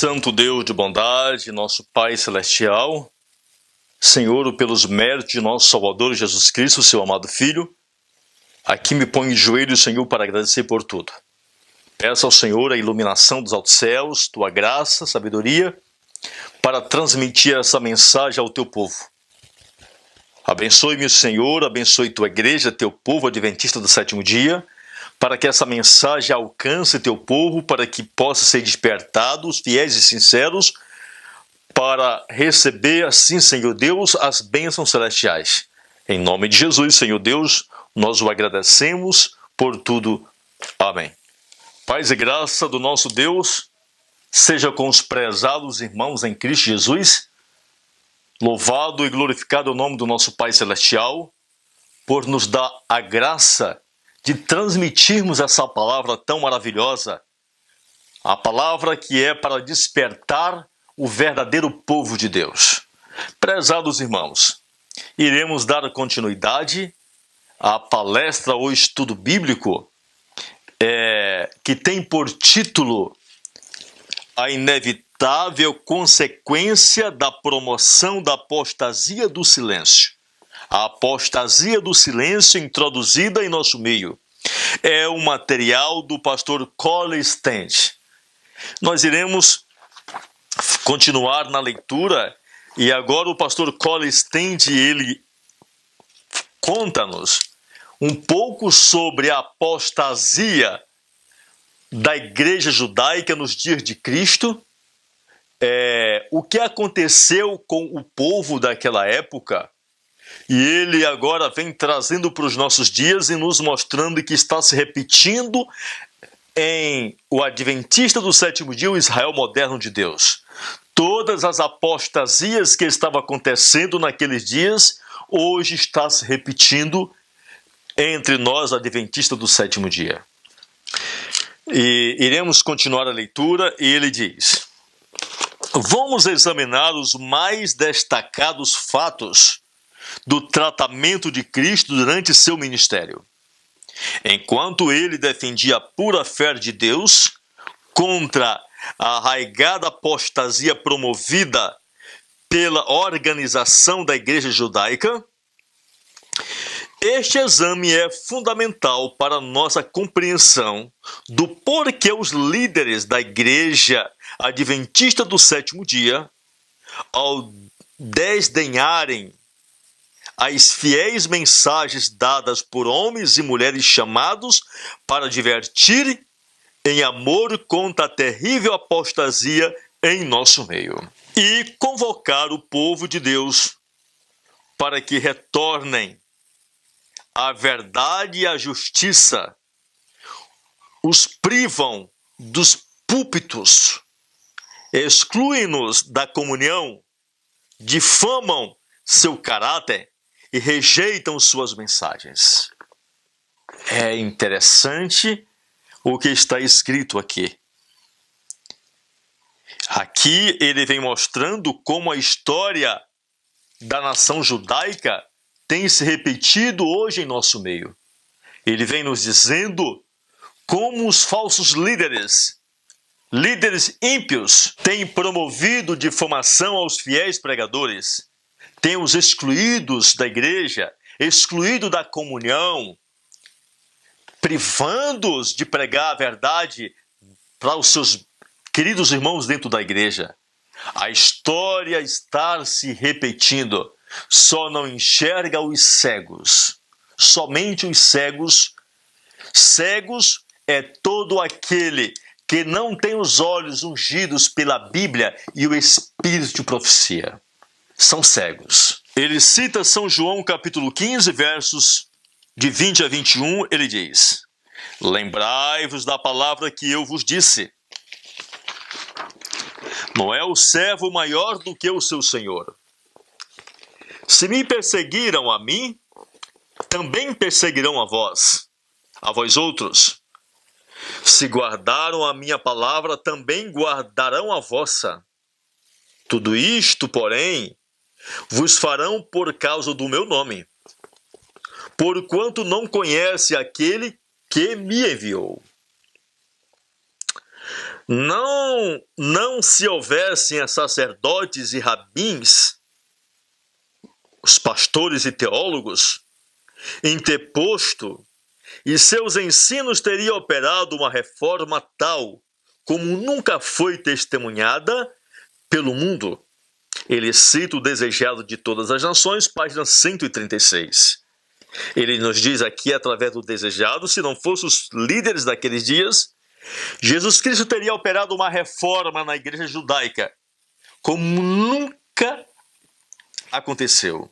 Santo Deus de bondade, nosso Pai Celestial, Senhor, pelos méritos de nosso Salvador Jesus Cristo, seu amado Filho, aqui me ponho de joelhos, Senhor, para agradecer por tudo. Peço ao Senhor a iluminação dos altos céus, tua graça, sabedoria, para transmitir essa mensagem ao teu povo. Abençoe-me, Senhor, abençoe tua igreja, teu povo adventista do sétimo dia, para que essa mensagem alcance teu povo, para que possa ser despertados, fiéis e sinceros, para receber, assim, Senhor Deus, as bênçãos celestiais. Em nome de Jesus, Senhor Deus, nós o agradecemos por tudo. Amém. Paz e graça do nosso Deus seja com os prezados irmãos em Cristo Jesus. Louvado e glorificado é o nome do nosso Pai Celestial, por nos dar a graça de transmitirmos essa palavra tão maravilhosa, a palavra que é para despertar o verdadeiro povo de Deus. Prezados irmãos, iremos dar continuidade à palestra ou estudo bíblico que tem por título A Inevitável Consequência da Promoção da Apostasia do Silêncio. A apostasia do silêncio introduzida em nosso meio. É o material do pastor Colin Stent. Nós iremos continuar na leitura e agora o pastor Colin Stent, ele conta-nos um pouco sobre a apostasia da igreja judaica nos dias de Cristo, o que aconteceu com o povo daquela época. E ele agora vem trazendo para os nossos dias e nos mostrando que está se repetindo em o Adventista do sétimo dia, o Israel moderno de Deus. Todas as apostasias que estavam acontecendo naqueles dias, hoje está se repetindo entre nós, Adventistas do sétimo dia. E iremos continuar a leitura e ele diz: vamos examinar os mais destacados fatos do tratamento de Cristo durante seu ministério. Enquanto ele defendia a pura fé de Deus contra a arraigada apostasia promovida pela organização da igreja judaica, este exame é fundamental para nossa compreensão do porquê os líderes da igreja adventista do sétimo dia, ao desdenharem as fiéis mensagens dadas por homens e mulheres chamados para divertir em amor contra a terrível apostasia em nosso meio, e convocar o povo de Deus para que retornem à verdade e à justiça, os privam dos púlpitos, excluem-nos da comunhão, difamam seu caráter e rejeitam suas mensagens. É interessante o que está escrito aqui. Aqui ele vem mostrando como a história da nação judaica tem se repetido hoje em nosso meio. Ele vem nos dizendo como os falsos líderes ímpios, têm promovido difamação aos fiéis pregadores, têm os excluídos da igreja, excluído da comunhão, privando-os de pregar a verdade para os seus queridos irmãos dentro da igreja. A história está se repetindo, só não enxerga os cegos, somente os cegos. Cegos é todo aquele que não tem os olhos ungidos pela Bíblia e o Espírito de profecia. São cegos. Ele cita São João capítulo 15, versos de 20 a 21, ele diz: lembrai-vos da palavra que eu vos disse. Não é o servo maior do que o seu senhor. Se me perseguiram a mim, também perseguirão a vós outros. Se guardaram a minha palavra, também guardarão a vossa. Tudo isto, porém, vos farão por causa do meu nome, porquanto não conhece aquele que me enviou. Não se houvessem sacerdotes e rabins, os pastores e teólogos, interposto, e seus ensinos teriam operado uma reforma tal como nunca foi testemunhada pelo mundo. Ele cita o Desejado de Todas as Nações, página 136. Ele nos diz aqui, através do Desejado, se não fossem os líderes daqueles dias, Jesus Cristo teria operado uma reforma na igreja judaica, como nunca aconteceu.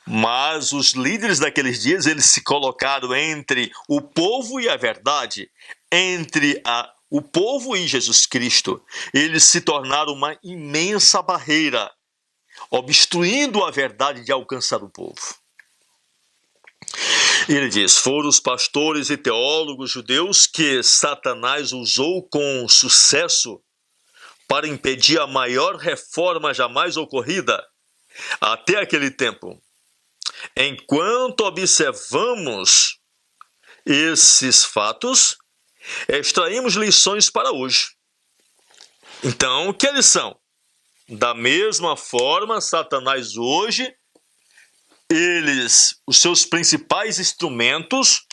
Mas os líderes daqueles dias, eles se colocaram entre o povo e a verdade, entre o povo e Jesus Cristo. Eles se tornaram uma imensa barreira, obstruindo a verdade de alcançar o povo. Ele diz: foram os pastores e teólogos judeus que Satanás usou com sucesso para impedir a maior reforma jamais ocorrida até aquele tempo. Enquanto observamos esses fatos, extraímos lições para hoje. Então, que lição? Da mesma forma, Satanás hoje, os seus principais instrumentos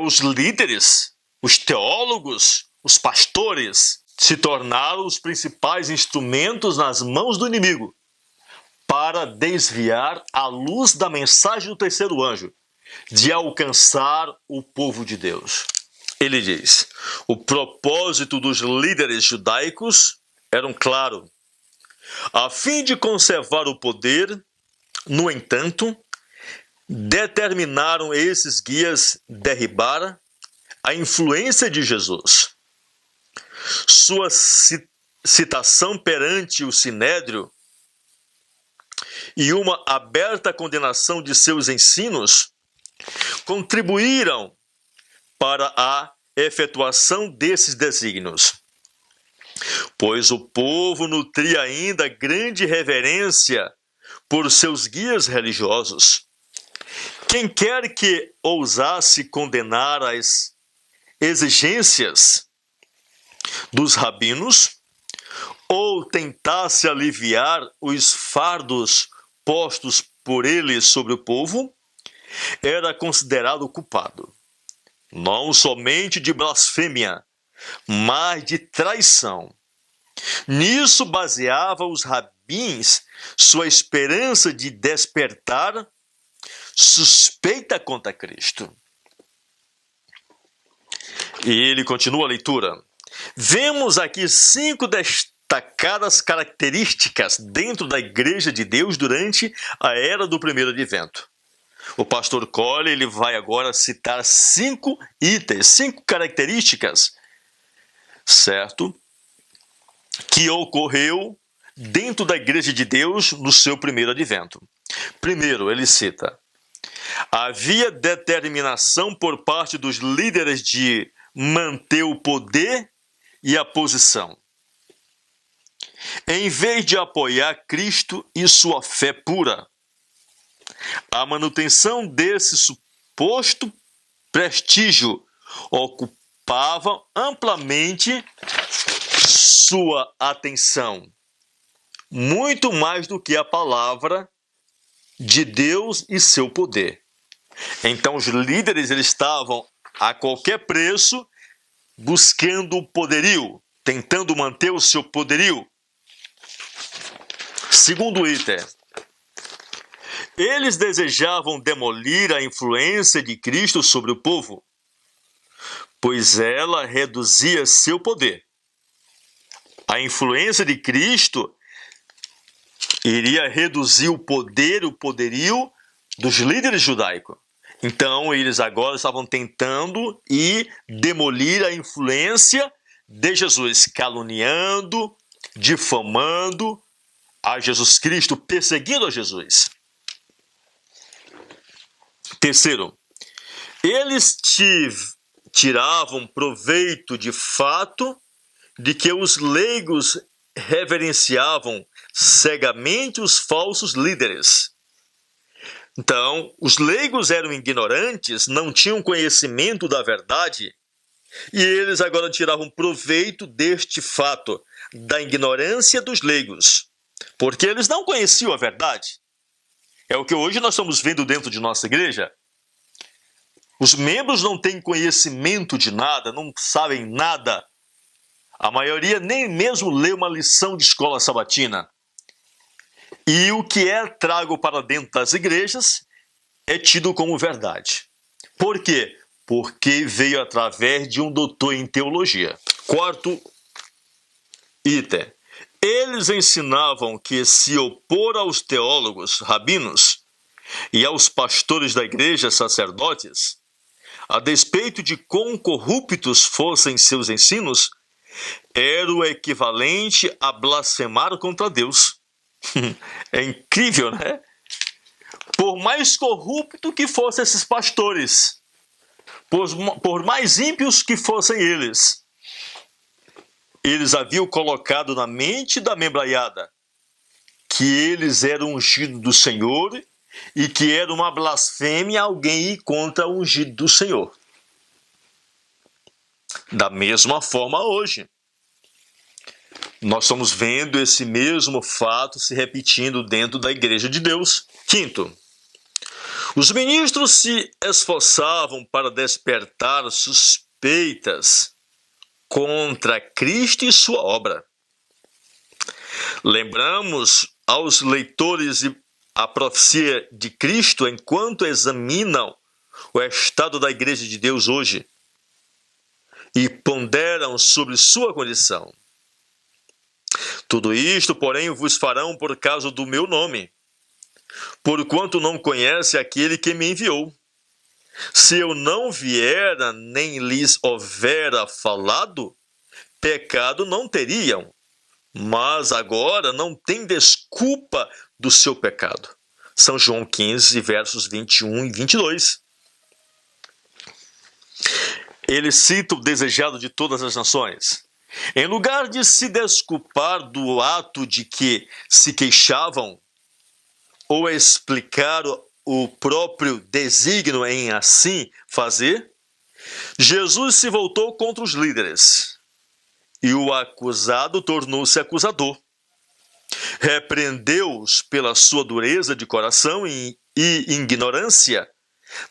os líderes, os teólogos, os pastores, se tornaram os principais instrumentos nas mãos do inimigo para desviar a luz da mensagem do terceiro anjo, de alcançar o povo de Deus. Ele diz: o propósito dos líderes judaicos era claro. A fim de conservar o poder, no entanto, determinaram esses guias derribar a influência de Jesus. Sua citação perante o Sinédrio e uma aberta condenação de seus ensinos contribuíram para a efetuação desses desígnios, pois o povo nutria ainda grande reverência por seus guias religiosos. Quem quer que ousasse condenar as exigências dos rabinos ou tentasse aliviar os fardos postos por eles sobre o povo, era considerado culpado, não somente de blasfêmia, mas de traição. Nisso baseava os rabins sua esperança de despertar suspeita contra Cristo. E ele continua a leitura. Vemos aqui 5 destacadas características dentro da Igreja de Deus durante a era do primeiro advento. O pastor Cole, ele vai agora citar 5 itens, 5 características, certo? Que ocorreu dentro da Igreja de Deus no seu primeiro advento. Primeiro, ele cita: havia determinação por parte dos líderes de manter o poder e a posição, em vez de apoiar Cristo e sua fé pura. A manutenção desse suposto prestígio ocupava amplamente sua atenção, muito mais do que a palavra de Deus e seu poder. Então os líderes, eles estavam a qualquer preço buscando o poderio, tentando manter o seu poderio. Segundo item, eles desejavam demolir a influência de Cristo sobre o povo, pois ela reduzia seu poder. A influência de Cristo iria reduzir o poder, o poderio dos líderes judaicos. Então, eles agora estavam tentando demolir a influência de Jesus, caluniando, difamando a Jesus Cristo, perseguindo a Jesus. Terceiro, eles tiravam proveito de fato de que os leigos reverenciavam cegamente os falsos líderes. Então, os leigos eram ignorantes, não tinham conhecimento da verdade E eles agora tiravam proveito deste fato, da ignorância dos leigos, porque eles não conheciam a verdade. É o que hoje nós estamos vendo dentro de nossa igreja. Os membros não têm conhecimento de nada, não sabem nada. A maioria nem mesmo lê uma lição de escola sabatina. E o que é trago para dentro das igrejas é tido como verdade. Por quê? Porque veio através de um doutor em teologia. Quarto item. Eles ensinavam que se opor aos teólogos, rabinos, e aos pastores da igreja, sacerdotes, a despeito de quão corruptos fossem seus ensinos, era o equivalente a blasfemar contra Deus. É incrível, né? Por mais corrupto que fossem esses pastores, por mais ímpios que fossem eles haviam colocado na mente da membraiada que eles eram ungidos do Senhor e que era uma blasfêmia alguém ir contra o ungido do Senhor. Da mesma forma hoje, nós estamos vendo esse mesmo fato se repetindo dentro da Igreja de Deus. Quinto, os ministros se esforçavam para despertar suspeitas contra Cristo e sua obra. Lembramos aos leitores a profecia de Cristo enquanto examinam o estado da Igreja de Deus hoje e ponderam sobre sua condição. Tudo isto, porém, vos farão por causa do meu nome, porquanto não conhece aquele que me enviou. Se eu não viera, nem lhes houvera falado, pecado não teriam, mas agora não tem desculpa do seu pecado. São João 15, versos 21 e 22. Ele cita o desejado de todas as nações. Em lugar de se desculpar do ato de que se queixavam, ou explicar o próprio desígnio em assim fazer, Jesus se voltou contra os líderes e o acusado tornou-se acusador. Repreendeu-os pela sua dureza de coração e ignorância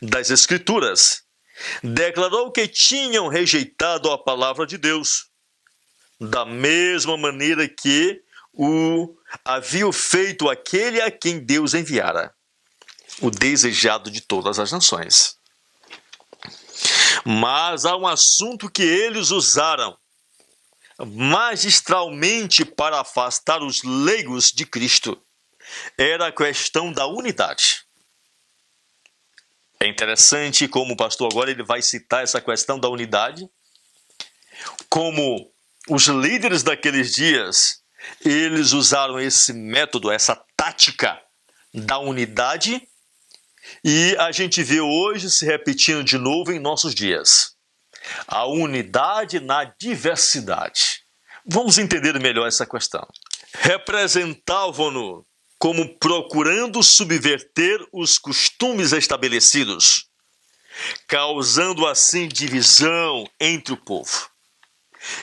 das Escrituras. Declarou que tinham rejeitado a palavra de Deus, da mesma maneira que o havia feito aquele a quem Deus enviara, o desejado de todas as nações. Mas há um assunto que eles usaram magistralmente para afastar os leigos de Cristo. Era a questão da unidade. É interessante como o pastor agora ele vai citar essa questão da unidade, como os líderes daqueles dias, eles usaram esse método, essa tática da unidade, e a gente vê hoje se repetindo de novo em nossos dias. A unidade na diversidade. Vamos entender melhor essa questão. Representavam-no como procurando subverter os costumes estabelecidos, causando assim divisão entre o povo.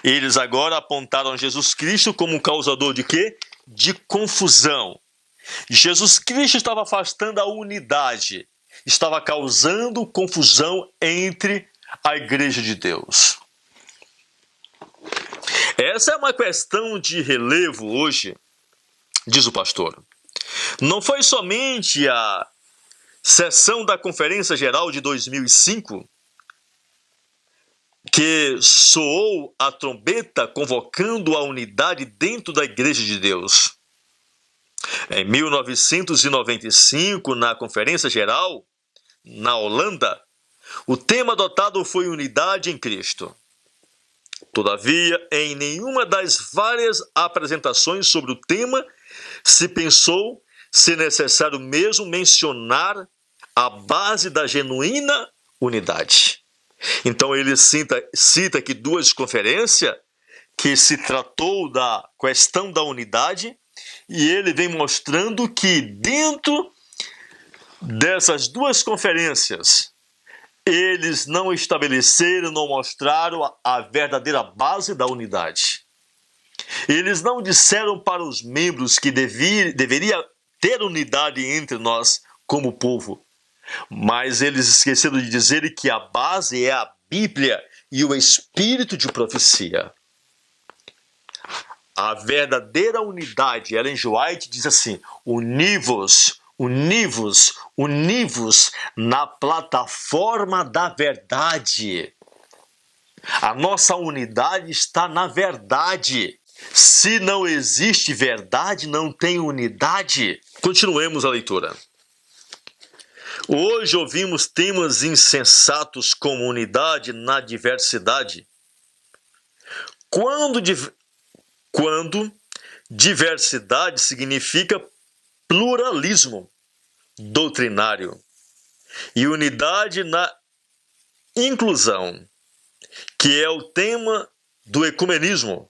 Eles agora apontaram Jesus Cristo como um causador de quê? De confusão. Jesus Cristo estava afastando a unidade, estava causando confusão entre a Igreja de Deus. Essa é uma questão de relevo hoje, diz o pastor. Não foi somente a sessão da Conferência Geral de 2005 que soou a trombeta convocando a unidade dentro da Igreja de Deus. Em 1995, na Conferência Geral, na Holanda, o tema adotado foi unidade em Cristo. Todavia, em nenhuma das várias apresentações sobre o tema se pensou ser necessário mesmo mencionar a base da genuína unidade. Então ele cita aqui duas conferências que se tratou da questão da unidade, e ele vem mostrando que dentro dessas duas conferências eles não estabeleceram, não mostraram a verdadeira base da unidade. Eles não disseram para os membros que deveria ter unidade entre nós como povo, mas eles esqueceram de dizer que a base é a Bíblia e o espírito de profecia. A verdadeira unidade, Ellen G. White diz assim: univos na plataforma da verdade. A nossa unidade está na verdade. Se não existe verdade, não tem unidade. Continuemos a leitura. Hoje ouvimos temas insensatos como unidade na diversidade. Quando diversidade significa pluralismo doutrinário e unidade na inclusão, que é o tema do ecumenismo.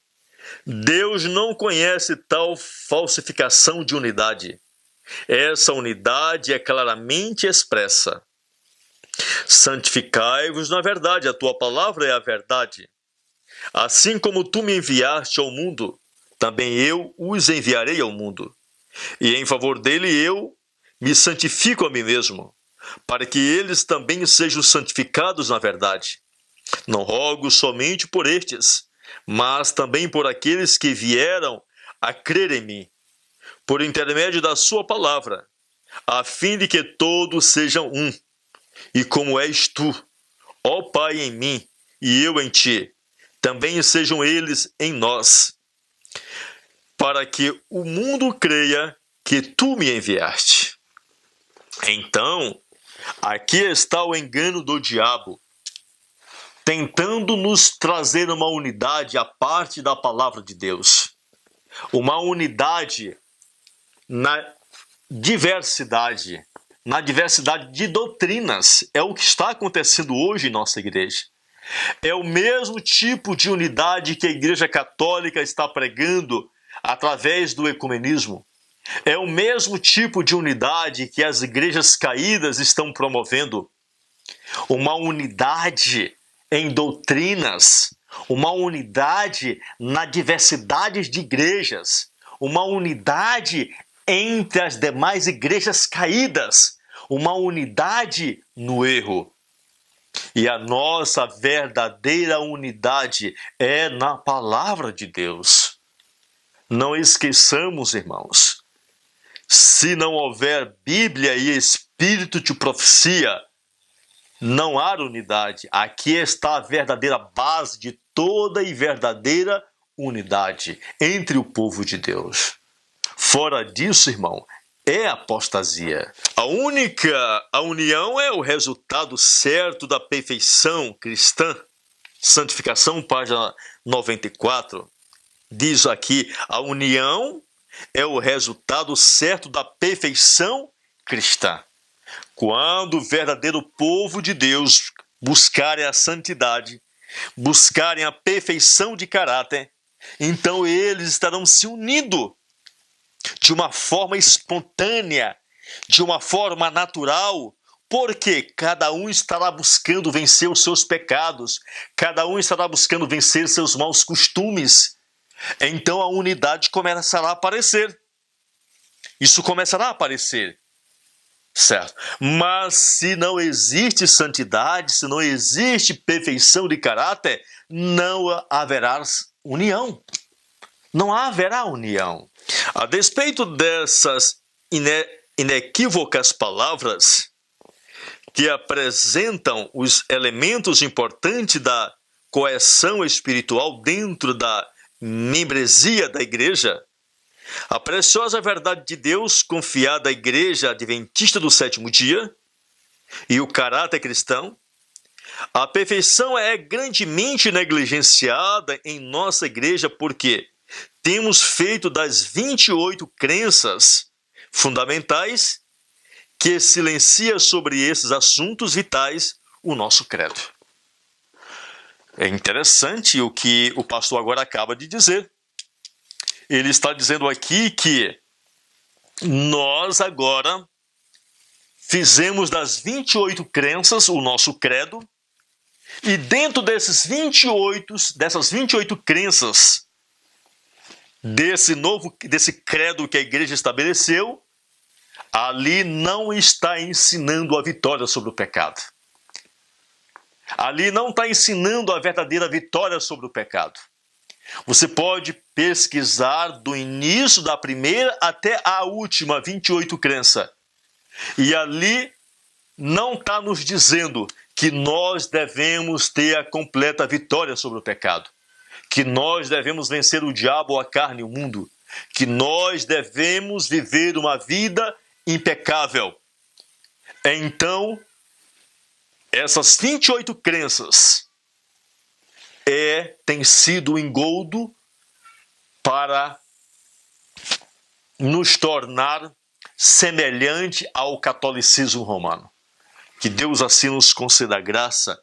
Deus não conhece tal falsificação de unidade. Essa unidade é claramente expressa. Santificai-vos na verdade, a tua palavra é a verdade. Assim como tu me enviaste ao mundo, também eu os enviarei ao mundo. E em favor dele eu me santifico a mim mesmo, para que eles também sejam santificados na verdade. Não rogo somente por estes, mas também por aqueles que vieram a crer em mim, por intermédio da sua palavra, a fim de que todos sejam um. E como és tu, ó Pai, em mim, e eu em ti, também sejam eles em nós, para que o mundo creia que tu me enviaste. Então, aqui está o engano do diabo, tentando nos trazer uma unidade à parte da palavra de Deus. Uma unidade na diversidade de doutrinas. É o que está acontecendo hoje em nossa igreja. É o mesmo tipo de unidade que a Igreja Católica está pregando através do ecumenismo. É o mesmo tipo de unidade que as igrejas caídas estão promovendo. Uma unidade em doutrinas, uma unidade na diversidade de igrejas, uma unidade entre as demais igrejas caídas, uma unidade no erro. E a nossa verdadeira unidade é na palavra de Deus. Não esqueçamos, irmãos, se não houver Bíblia e espírito de profecia, não há unidade. Aqui está a verdadeira base de toda e verdadeira unidade entre o povo de Deus. Fora disso, irmão, é apostasia. A união é o resultado certo da perfeição cristã. Santificação, página 94, diz aqui: a união é o resultado certo da perfeição cristã. Quando o verdadeiro povo de Deus buscarem a santidade, buscarem a perfeição de caráter, então eles estarão se unindo de uma forma espontânea, de uma forma natural, porque cada um estará buscando vencer os seus pecados, cada um estará buscando vencer seus maus costumes. Então a unidade começará a aparecer. Isso começará a aparecer. Certo? Mas se não existe santidade, se não existe perfeição de caráter, não haverá união. Não haverá união. A despeito dessas inequívocas palavras que apresentam os elementos importantes da coesão espiritual dentro da membresia da igreja, a preciosa verdade de Deus confiada à Igreja Adventista do Sétimo Dia e o caráter cristão, a perfeição é grandemente negligenciada em nossa igreja porque temos feito das 28 crenças fundamentais que silencia sobre esses assuntos vitais o nosso credo. É interessante o que o pastor agora acaba de dizer. Ele está dizendo aqui que nós agora fizemos das 28 crenças o nosso credo, e dentro dessas 28 crenças, desse credo que a igreja estabeleceu, ali não está ensinando a vitória sobre o pecado. Ali não está ensinando a verdadeira vitória sobre o pecado. Você pode pesquisar do início da primeira até a última 28 crença. E ali não está nos dizendo que nós devemos ter a completa vitória sobre o pecado, que nós devemos vencer o diabo, a carne e o mundo, que nós devemos viver uma vida impecável. Então, essas 28 crenças tem sido o engodo para nos tornar semelhante ao catolicismo romano. Que Deus assim nos conceda graça,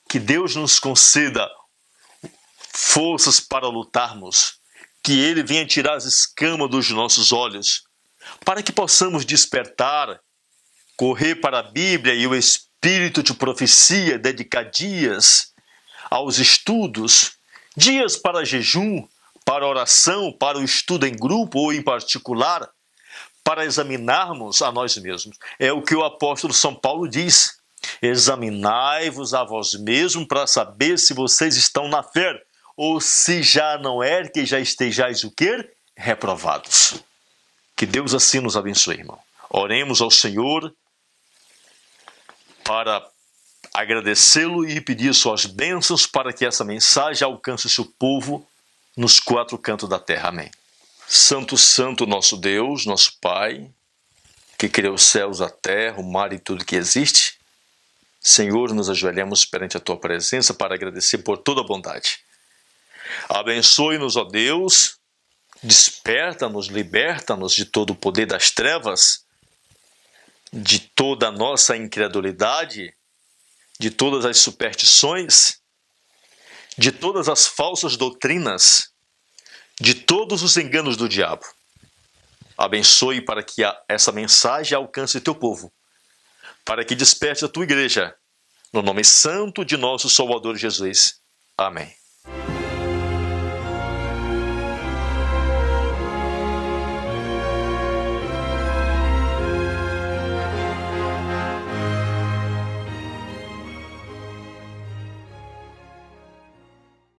que Deus nos conceda forças para lutarmos, que Ele venha tirar as escamas dos nossos olhos, para que possamos despertar, correr para a Bíblia e o Espírito de profecia, dedicar dias aos estudos, dias para jejum, para oração, para o estudo em grupo ou em particular, para examinarmos a nós mesmos. É o que o apóstolo São Paulo diz: examinai-vos a vós mesmos para saber se vocês estão na fé, ou se já não é, que já estejais o quê? Reprovados. Que Deus assim nos abençoe, irmão. Oremos ao Senhor para agradecê-lo e pedir suas bênçãos para que essa mensagem alcance o seu povo nos 4 cantos da terra. Amém. Santo, santo nosso Deus, nosso Pai, que criou os céus, a terra, o mar e tudo que existe. Senhor, nos ajoelhamos perante a Tua presença para agradecer por toda a bondade. Abençoe-nos, ó Deus, desperta-nos, liberta-nos de todo o poder das trevas, de toda a nossa incredulidade, de todas as superstições, de todas as falsas doutrinas, de todos os enganos do diabo. Abençoe para que essa mensagem alcance teu povo, para que desperte a tua igreja, no nome santo de nosso Salvador Jesus. Amém.